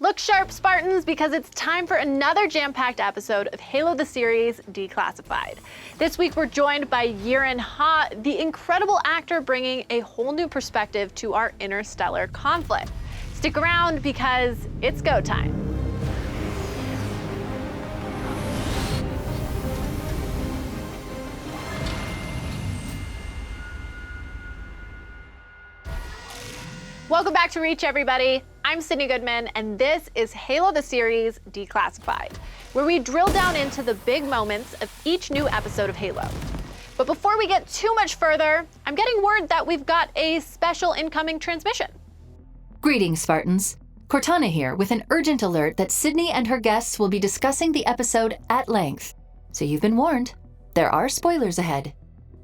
Look sharp, Spartans, because it's time for another jam-packed episode of Halo the Series Declassified. This week we're joined by Yerun Ha, the incredible actor bringing a whole new perspective to our interstellar conflict. Stick around because it's go time. Welcome back to Reach, everybody. I'm Sydney Goodman, and this is Halo the Series Declassified, where we drill down into the big moments of each new episode of Halo. But before we get too much further, I'm getting word that we've got a special incoming transmission. Greetings, Spartans. Cortana here with an urgent alert that Sydney and her guests will be discussing the episode at length. So you've been warned. There are spoilers ahead.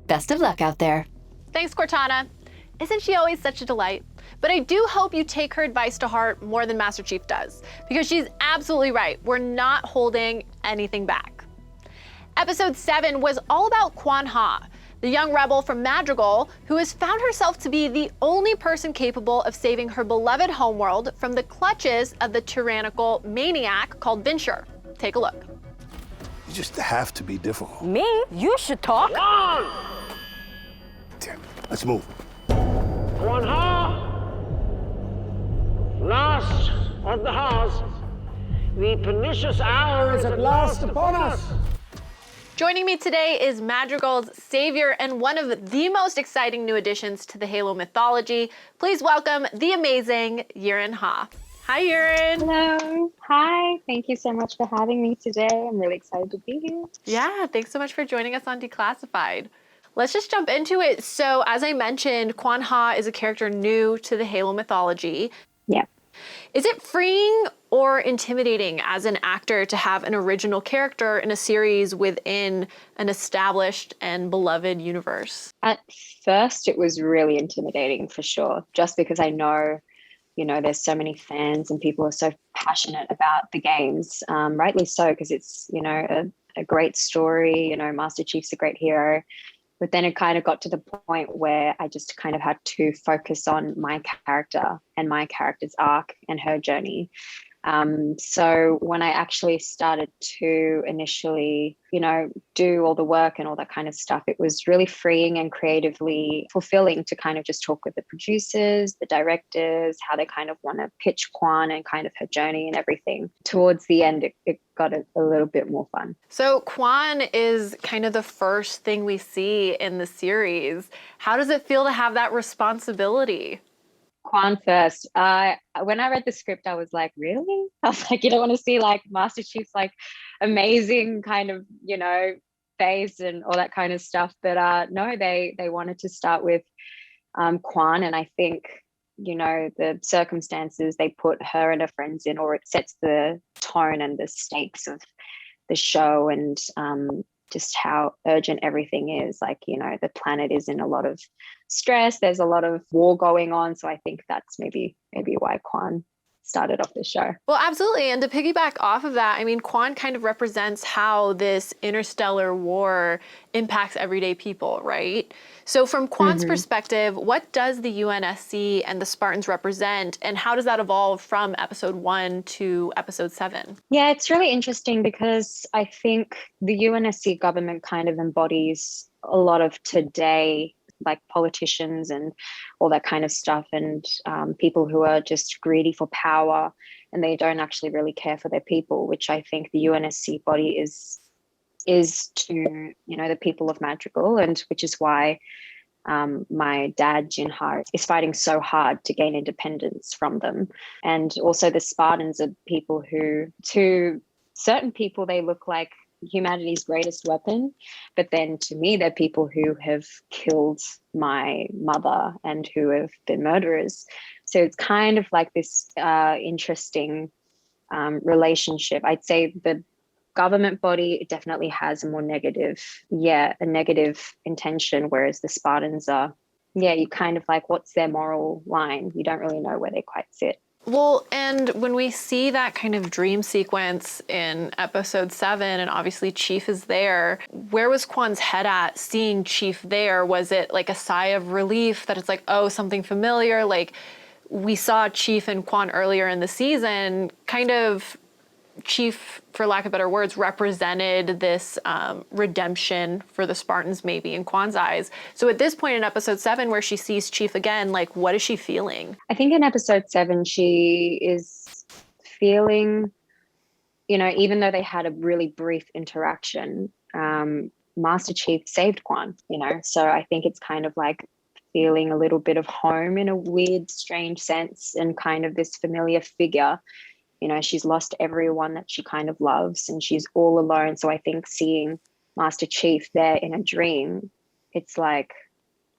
Best of luck out there. Thanks, Cortana. Isn't she always such a delight? But I do hope you take her advice to heart more than Master Chief does, because she's absolutely right. We're not holding anything back. Episode 7 was all about Kwan Ha, the young rebel from Madrigal who has found herself to be the only person capable of saving her beloved homeworld from the clutches of the tyrannical maniac called Vinsher. Take a look. You just have to be difficult. Me? You should talk. Damn it. Let's move. Kwan Ha, last of the Ha's, the pernicious hour is at last upon us. Joining me today is Madrigal's savior and one of the most exciting new additions to the Halo mythology. Please welcome the amazing Yerun Ha. Hi, Yerun. Hello. Hi. Thank you so much for having me today. I'm really excited to be here. Yeah, thanks so much for joining us on Declassified. Let's just jump into it. So, as I mentioned, Kwan Ha is a character new to the Halo mythology. Yeah. Is it freeing or intimidating as an actor to have an original character in a series within an established and beloved universe? At first, it was really intimidating for sure, just because I know, there's so many fans and people are so passionate about the games. Rightly so, because it's, a great story. Master Chief's a great hero. But then it kind of got to the point where I just kind of had to focus on my character and my character's arc and her journey. So when I actually started to initially, do all the work and all that kind of stuff, it was really freeing and creatively fulfilling to kind of just talk with the producers, the directors, how they kind of want to pitch Kwan and kind of her journey and everything. Towards the end, it got a little bit more fun. So Kwan is kind of the first thing we see in the series. How does it feel to have that responsibility? Kwan first. When I read the script, I was like, really? I was like, you don't want to see like Master Chief's like amazing kind of, face and all that kind of stuff. But no, they wanted to start with Kwan. And I think, the circumstances they put her and her friends in, or it sets the tone and the stakes of the show and just how urgent everything is. Like, the planet is in a lot of stress. There's a lot of war going on. So I think that's maybe why Kwan started off the show. Well, absolutely. And to piggyback off of that, I mean, Kwan kind of represents how this interstellar war impacts everyday people, right? So from Kwan's perspective, what does the UNSC and the Spartans represent, and how does that evolve from episode 1 to episode 7? Yeah, it's really interesting because I think the UNSC government kind of embodies a lot of today, like politicians and all that kind of stuff, and people who are just greedy for power and they don't actually really care for their people, which I think the UNSC body is to, the people of Madrigal, and which is why my dad, Yerun Ha, is fighting so hard to gain independence from them. And also the Spartans are people who, to certain people, they look like humanity's greatest weapon, but then to me they're people who have killed my mother and who have been murderers. So it's kind of like this interesting relationship. I'd say the government body definitely has a more negative intention, whereas the Spartans are, you kind of like, what's their moral line? You don't really know where they quite sit. Well, and when we see that kind of dream sequence in episode 7, and obviously Chief is there, where was Kwan's head at seeing Chief there? Was it like a sigh of relief that it's like, oh, something familiar? Like, we saw Chief and Kwan earlier in the season, kind of Chief, for lack of better words, represented this redemption for the Spartans, maybe in Kwan's eyes. So at this point in episode 7, where she sees Chief again, like, what is she feeling? I think in episode 7, she is feeling, even though they had a really brief interaction, Master Chief saved Kwan, so I think it's kind of like feeling a little bit of home in a weird, strange sense, and kind of this familiar figure. She's lost everyone that she kind of loves and she's all alone. So I think seeing Master Chief there in a dream, it's like,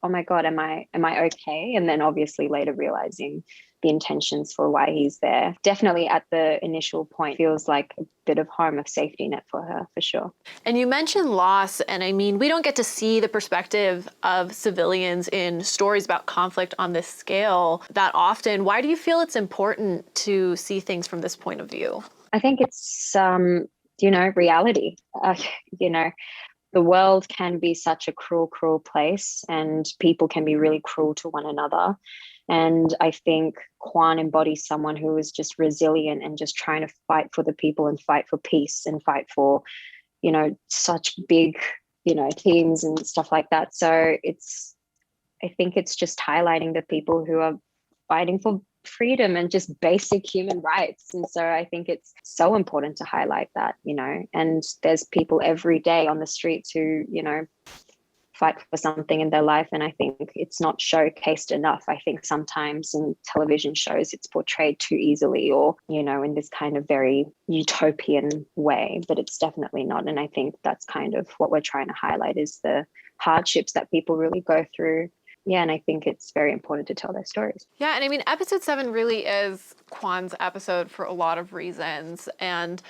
oh my God, am I okay? And then obviously later realizing the intentions for why he's there. Definitely at the initial point feels like a bit of home, of safety net for her, for sure. And you mentioned loss, and I mean, we don't get to see the perspective of civilians in stories about conflict on this scale that often. Why do you feel it's important to see things from this point of view? I think it's, reality. The world can be such a cruel, cruel place, and people can be really cruel to one another. And I think Kwan embodies someone who is just resilient and just trying to fight for the people and fight for peace and fight for, such big, themes and stuff like that. So I think it's just highlighting the people who are fighting for freedom and just basic human rights. And so I think it's so important to highlight that, and there's people every day on the streets who, fight for something in their life. And I think it's not showcased enough. I think sometimes in television shows, it's portrayed too easily or, in this kind of very utopian way, but it's definitely not. And I think that's kind of what we're trying to highlight is the hardships that people really go through. Yeah, and I think it's very important to tell their stories. Yeah, and I mean, episode 7 really is Kwan's episode for a lot of reasons. And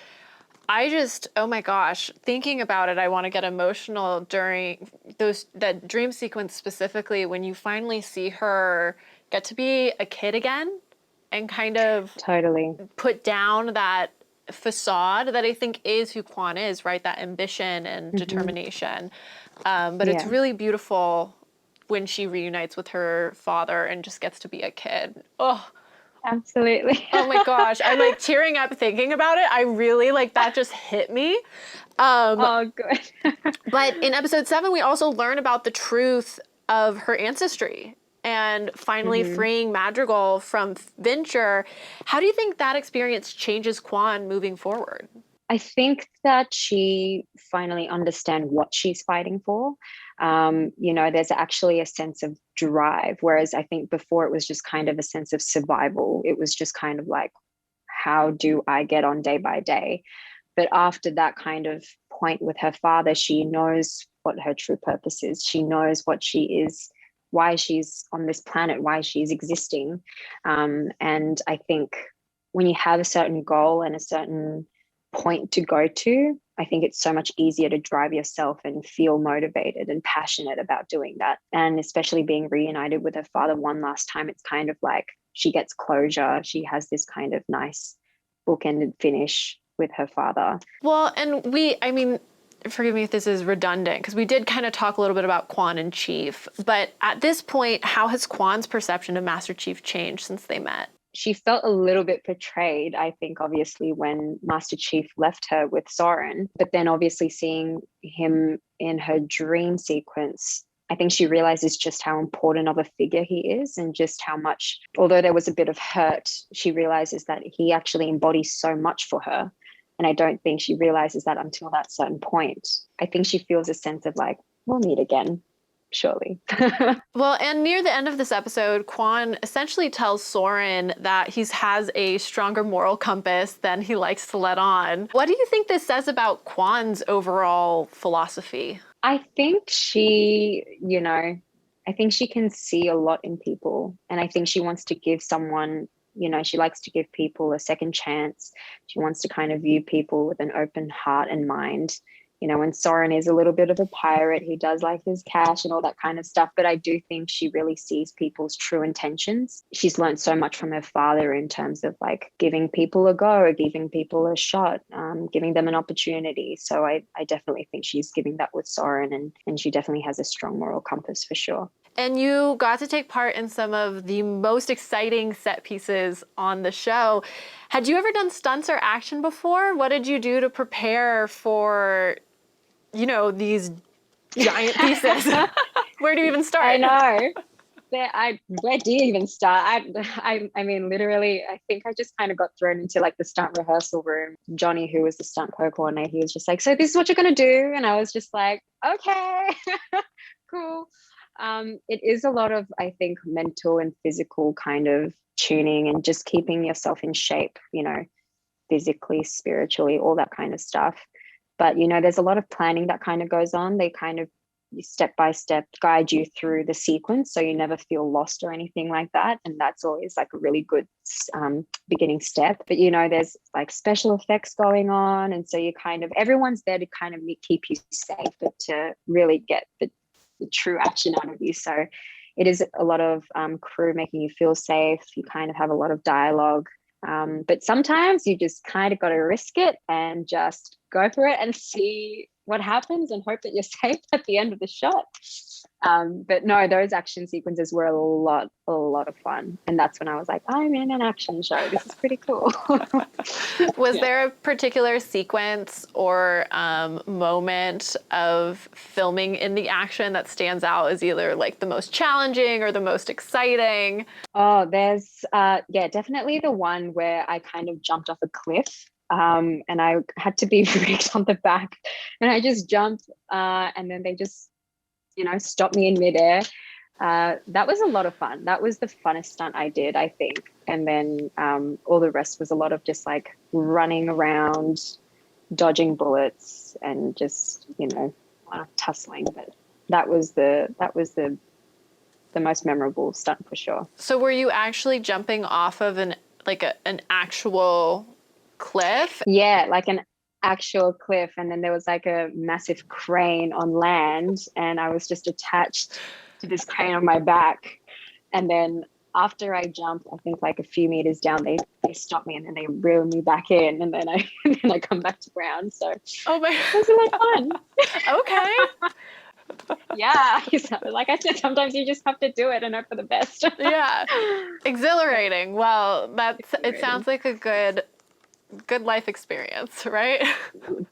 I just, oh my gosh, thinking about it, I want to get emotional during that dream sequence specifically when you finally see her get to be a kid again and kind of totally put down that facade that I think is who Kwan is, right? That ambition and determination. But it's really beautiful when she reunites with her father and just gets to be a kid. Oh, absolutely. Oh my gosh. I'm like tearing up thinking about it. I really that just hit me. Oh, good. But in episode 7, we also learn about the truth of her ancestry and finally freeing Madrigal from Venture. How do you think that experience changes Kwan moving forward? I think that she finally understands what she's fighting for. There's actually a sense of drive, whereas I think before it was just kind of a sense of survival. It was just kind of like, how do I get on day by day? But after that kind of point with her father, she knows what her true purpose is. She knows what she is, why she's on this planet, why she's existing. And I think when you have a certain goal and a certain point to go to, I think it's so much easier to drive yourself and feel motivated and passionate about doing that. And especially being reunited with her father one last time, it's kind of like she gets closure. She has this kind of nice bookended finish with her father. Well, and forgive me if this is redundant, because we did kind of talk a little bit about Kwan and Chief, but at this point, how has Kwan's perception of Master Chief changed since they met? She felt a little bit betrayed, I think, obviously, when Master Chief left her with Soren. But then obviously seeing him in her dream sequence, I think she realizes just how important of a figure he is and just how much, although there was a bit of hurt, she realizes that he actually embodies so much for her. And I don't think she realizes that until that certain point. I think she feels a sense of like, we'll meet again. Surely. Well, and near the end of this episode, Kwan essentially tells Soren that he has a stronger moral compass than he likes to let on. What do you think this says about Kwan's overall philosophy? I think she can see a lot in people. And I think she wants to give someone, she likes to give people a second chance. She wants to kind of view people with an open heart and mind. And Soren is a little bit of a pirate. He does like his cash and all that kind of stuff. But I do think she really sees people's true intentions. She's learned so much from her father in terms of like giving people a go, giving people a shot, giving them an opportunity. So I definitely think she's giving that with Soren, and she definitely has a strong moral compass for sure. And you got to take part in some of the most exciting set pieces on the show. Had you ever done stunts or action before? What did you do to prepare for, these giant pieces? Where do you even start? I know. Where do you even start? I mean, literally, I think I just kind of got thrown into like the stunt rehearsal room. Johnny, who was the stunt co-coordinator, he was just like, "So this is what you're gonna do," and I was just like, "Okay, cool." It is a lot of, I think, mental and physical kind of tuning and just keeping yourself in shape, physically, spiritually, all that kind of stuff. But there's a lot of planning that kind of goes on. They kind of step by step guide you through the sequence, so you never feel lost or anything like that, and that's always like a really good beginning step. But there's like special effects going on, and so you kind of, everyone's there to kind of keep you safe, but to really get the true action out of you. So it is a lot of crew making you feel safe. You kind of have a lot of dialogue, but sometimes you just kind of got to risk it and just go for it and see what happens and hope that you're safe at the end of the shot. But no, those action sequences were a lot of fun. And that's when I was like, I'm in an action show. This is pretty cool. Was there a particular sequence or moment of filming in the action that stands out as either like the most challenging or the most exciting? Oh, there's, definitely the one where I kind of jumped off a cliff. And I had to be rigged on the back, and I just jumped, and then they just, stopped me in midair. That was a lot of fun. That was the funnest stunt I did, I think. And then all the rest was a lot of just like running around, dodging bullets, and just tussling. But that was the most memorable stunt for sure. So were you actually jumping off of an actual cliff? Yeah, like an actual cliff, and then there was like a massive crane on land, and I was just attached to this crane on my back. And then after I jumped, I think like a few meters down, they stopped me, and then they reeled me back in, and then I come back to ground. So oh my, it was a lot of fun. Okay. Yeah, like I said, sometimes you just have to do it and hope for the best. Yeah, exhilarating. Well, it sounds like a good life experience, right?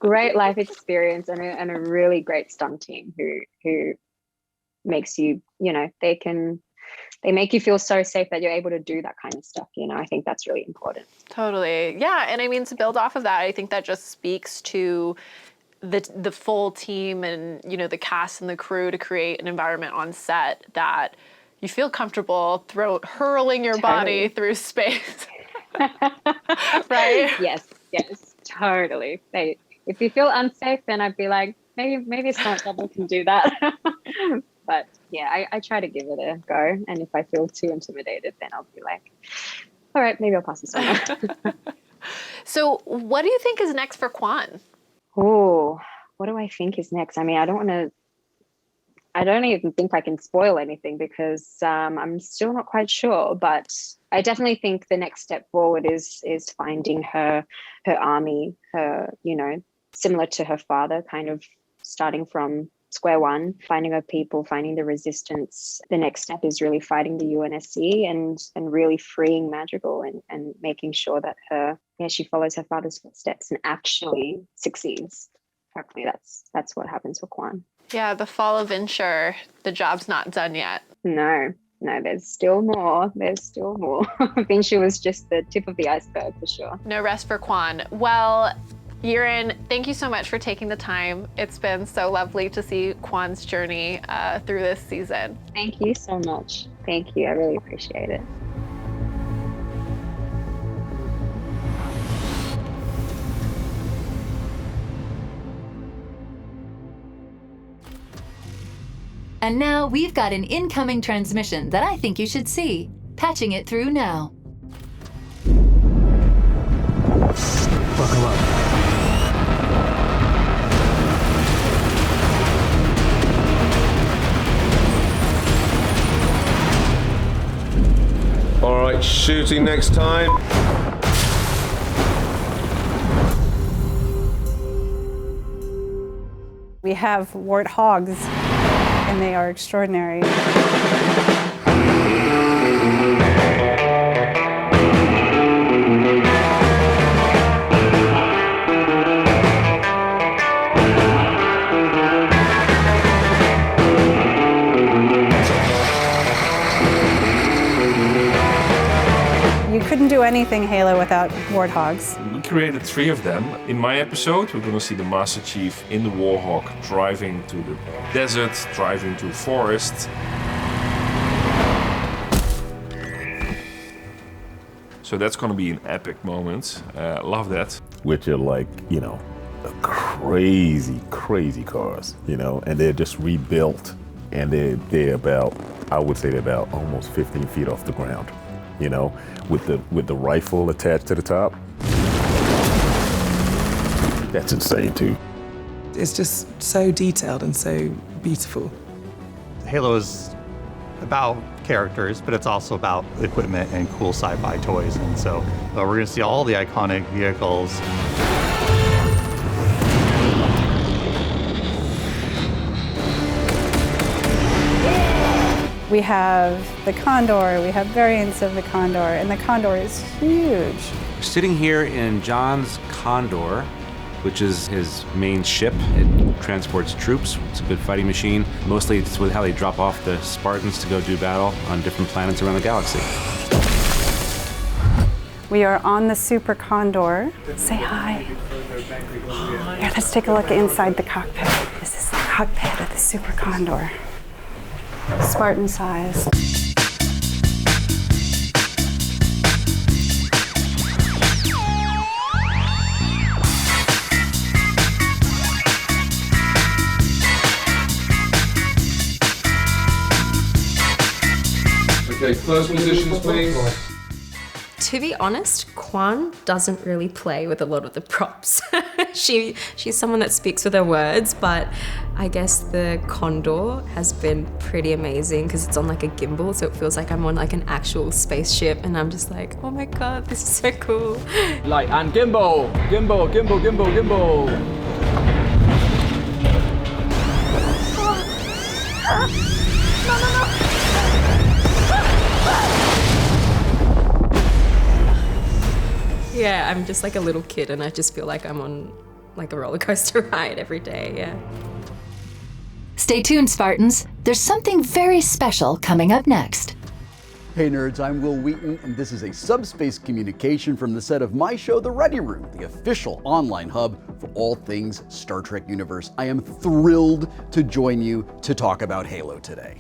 Great life experience, and a really great stunt team who makes you, they make you feel so safe that you're able to do that kind of stuff. I think that's really important. Totally. Yeah. And I mean, to build off of that, I think that just speaks to the full team and, the cast and the crew to create an environment on set that you feel comfortable hurling your body through space. Right? Yes, totally. If you feel unsafe, then I'd be like, maybe a stunt double can do that. But yeah, I try to give it a go, and if I feel too intimidated, then I'll be like, all right, maybe I'll pass this on. So what do you think is next for Kwan? Oh, what do I think is next? I mean, I don't even think I can spoil anything, because I'm still not quite sure, but I definitely think the next step forward is finding her army, similar to her father, kind of starting from square one, finding her people, finding the resistance. The next step is really fighting the UNSC and really freeing Madrigal and making sure that she follows her father's footsteps and actually succeeds. Hopefully that's what happens for Kwan. Yeah, the fall of Insure, the job's not done yet. No, there's still more. Insure was just the tip of the iceberg for sure. No rest for Kwan. Well, Yerun, thank you so much for taking the time. It's been so lovely to see Kwan's journey through this season. Thank you so much. Thank you. I really appreciate it. And now we've got an incoming transmission that I think you should see. Patching it through now. Buckle up. All right, shooting next time. We have warthogs, and they are extraordinary. anything Halo without warthogs. We created 3 of them. In my episode, we're gonna see the Master Chief in the Warhawk driving to the desert, driving to the forest. So that's gonna be an epic moment. Love that. Which are like, you know, crazy, crazy cars, you know, and they're just rebuilt, and they're about, I would say they're about almost 15 feet off the ground, you know, with the rifle attached to the top. That's insane too. It's just so detailed and so beautiful. Halo is about characters, but it's also about equipment and cool sci-fi toys, and so we're gonna see all the iconic vehicles. We have the Condor, we have variants of the Condor, and the Condor is huge. Sitting here in John's Condor, which is his main ship. It transports troops. It's a good fighting machine. Mostly it's with how they drop off the Spartans to go do battle on different planets around the galaxy. We are on the Super Condor. Say hi. Here, let's take a look inside the cockpit. This is the cockpit of the Super Condor. Spartan size. Okay, first positions, please. To be honest, Kwan doesn't really play with a lot of the props. She's someone that speaks with her words, but I guess the Condor has been pretty amazing because it's on like a gimbal, so it feels like I'm on like an actual spaceship, and I'm just like, oh my god, this is so cool. Light and gimbal, gimbal, gimbal, gimbal, gimbal. No. Yeah, I'm just like a little kid, and I just feel like I'm on like a roller coaster ride every day, yeah. Stay tuned, Spartans. There's something very special coming up next. Hey nerds, I'm Will Wheaton, and this is a subspace communication from the set of my show, The Ready Room, the official online hub for all things Star Trek universe. I am thrilled to join you to talk about Halo today.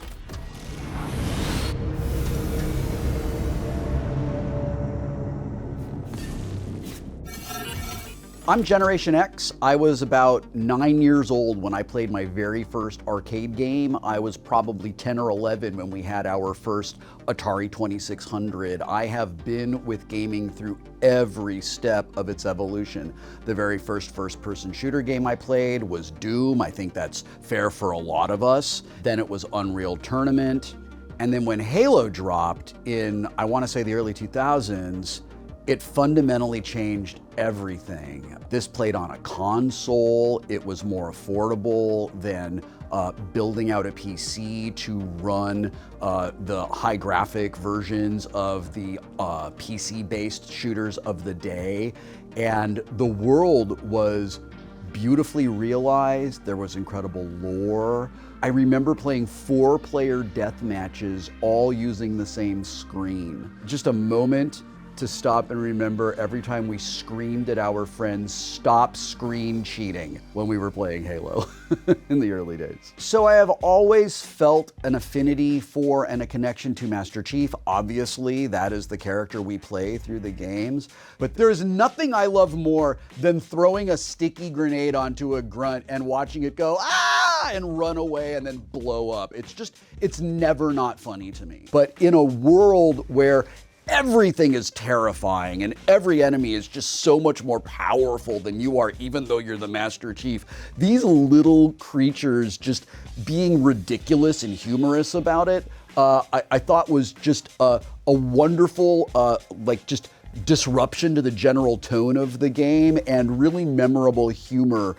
I'm Generation X. I was about 9 years old when I played my very first arcade game. I was probably 10 or 11 when we had our first Atari 2600. I have been with gaming through every step of its evolution. The very first first-person shooter game I played was Doom. I think that's fair for a lot of us. Then it was Unreal Tournament. And then when Halo dropped in, I want to say the early 2000s, it fundamentally changed everything. This played on a console. It was more affordable than building out a PC to run the high graphic versions of the PC-based shooters of the day. And the world was beautifully realized. There was incredible lore. I remember playing 4-player death matches, all using the same screen. Just a moment to stop and remember every time we screamed at our friends, stop screen cheating, when we were playing Halo in the early days. So I have always felt an affinity for and a connection to Master Chief. Obviously, that is the character we play through the games. But there's nothing I love more than throwing a sticky grenade onto a grunt and watching it go, ah, and run away and then blow up. It's never not funny to me. But in a world where everything is terrifying and every enemy is just so much more powerful than you are, even though you're the Master Chief, these little creatures just being ridiculous and humorous about it, I thought was just a wonderful, just disruption to the general tone of the game and really memorable humor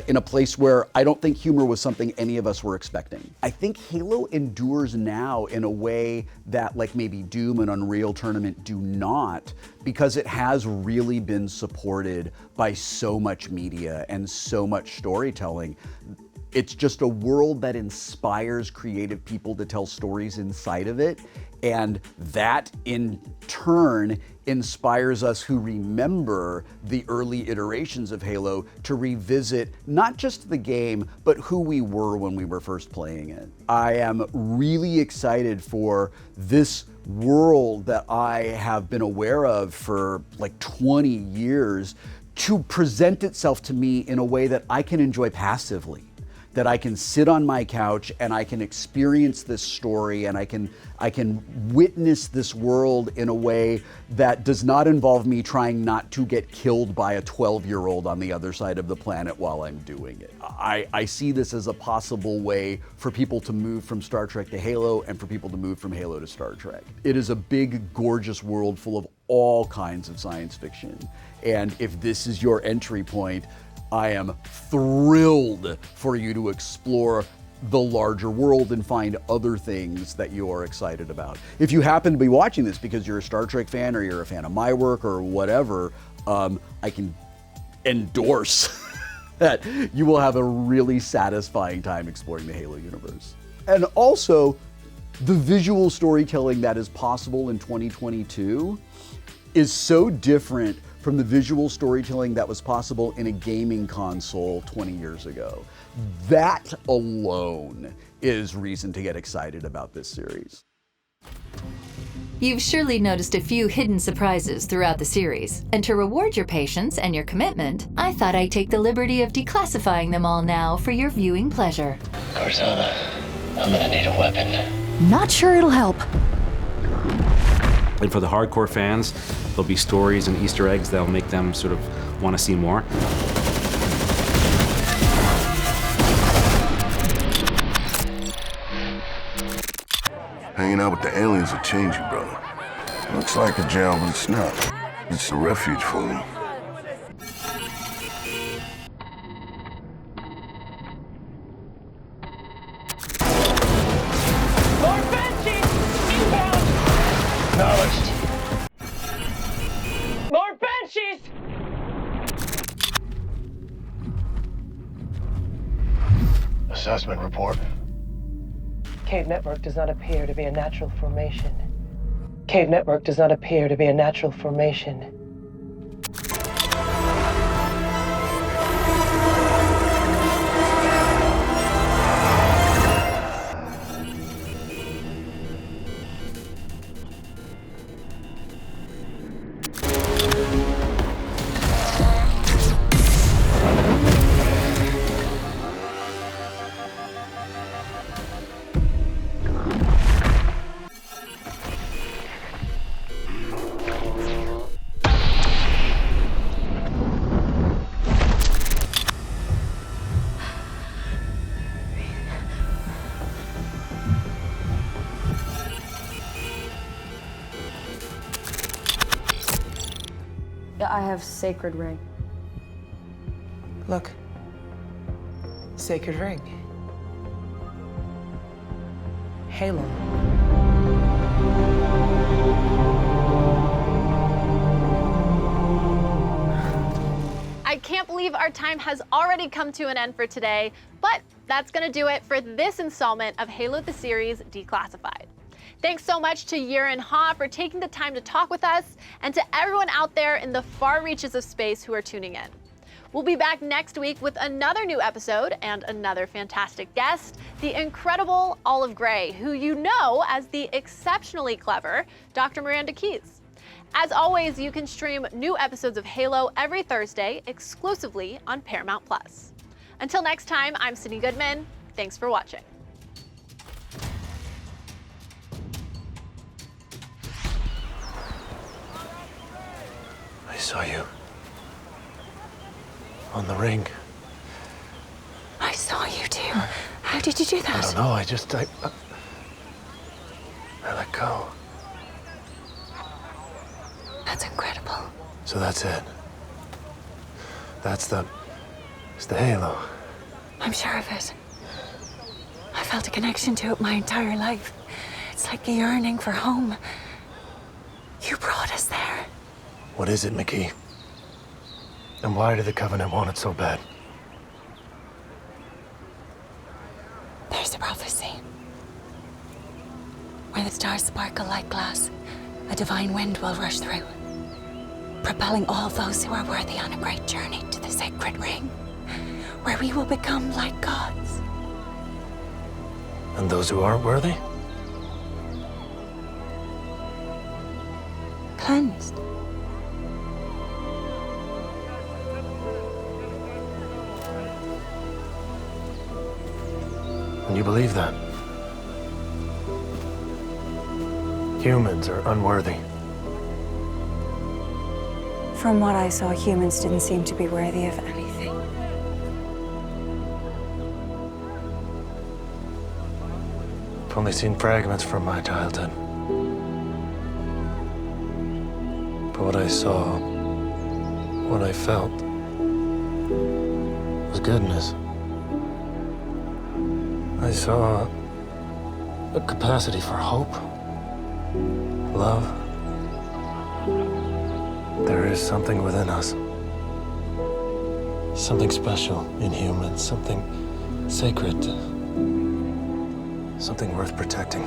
in a place where I don't think humor was something any of us were expecting. I think Halo endures now in a way that like maybe Doom and Unreal Tournament do not, because it has really been supported by so much media and so much storytelling. It's just a world that inspires creative people to tell stories inside of it. And that in turn inspires us who remember the early iterations of Halo to revisit not just the game, but who we were when we were first playing it. I am really excited for this world that I have been aware of for like 20 years to present itself to me in a way that I can enjoy passively. That I can sit on my couch and I can experience this story and I can witness this world in a way that does not involve me trying not to get killed by a 12-year-old on the other side of the planet while I'm doing it. I see this as a possible way for people to move from Star Trek to Halo and for people to move from Halo to Star Trek. It is a big, gorgeous world full of all kinds of science fiction. And if this is your entry point, I am thrilled for you to explore the larger world and find other things that you are excited about. If you happen to be watching this because you're a Star Trek fan or you're a fan of my work or whatever, I can endorse that you will have a really satisfying time exploring the Halo universe. And also, the visual storytelling that is possible in 2022 is so different from the visual storytelling that was possible in a gaming console 20 years ago. That alone is reason to get excited about this series. You've surely noticed a few hidden surprises throughout the series, and to reward your patience and your commitment, I thought I'd take the liberty of declassifying them all now for your viewing pleasure. Cortana, I'm gonna need a weapon. Not sure it'll help. And for the hardcore fans, there'll be stories and Easter eggs that'll make them sort of want to see more. Hanging out with the aliens will change you, brother. Looks like a jail, but it's not. It's a refuge for them. Acknowledged. More Banshees! Assessment report. Cave Network does not appear to be a natural formation. Cave Network does not appear to be a natural formation. I have sacred ring. Look. Sacred ring. Halo. I can't believe our time has already come to an end for today, but that's gonna do it for this installment of Halo the Series Declassified. Thanks so much to Yerun Ha for taking the time to talk with us, and to everyone out there in the far reaches of space who are tuning in. We'll be back next week with another new episode and another fantastic guest, the incredible Olive Gray, who you know as the exceptionally clever Dr. Miranda Keyes. As always, you can stream new episodes of Halo every Thursday exclusively on Paramount Plus. Until next time, I'm Sydney Goodman. Thanks for watching. I saw you. On the ring. I saw you too. How did you do that? I don't know, I let go. That's incredible. So that's it. It's the Halo. I'm sure of it. I felt a connection to it my entire life. It's like a yearning for home. You brought us there. What is it, McKee? And why did the Covenant want it so bad? stars sparkle like glass, a divine wind will rush through, propelling all those who are worthy on a great journey to the sacred ring, where we will become like gods. And those who aren't worthy? Cleansed. And you believe that? Humans are unworthy. From what I saw, humans didn't seem to be worthy of anything. I've only seen fragments from my childhood. But what I saw, what I felt, was goodness. I saw a capacity for hope, love. There is something within us. Something special in humans, something sacred, something worth protecting.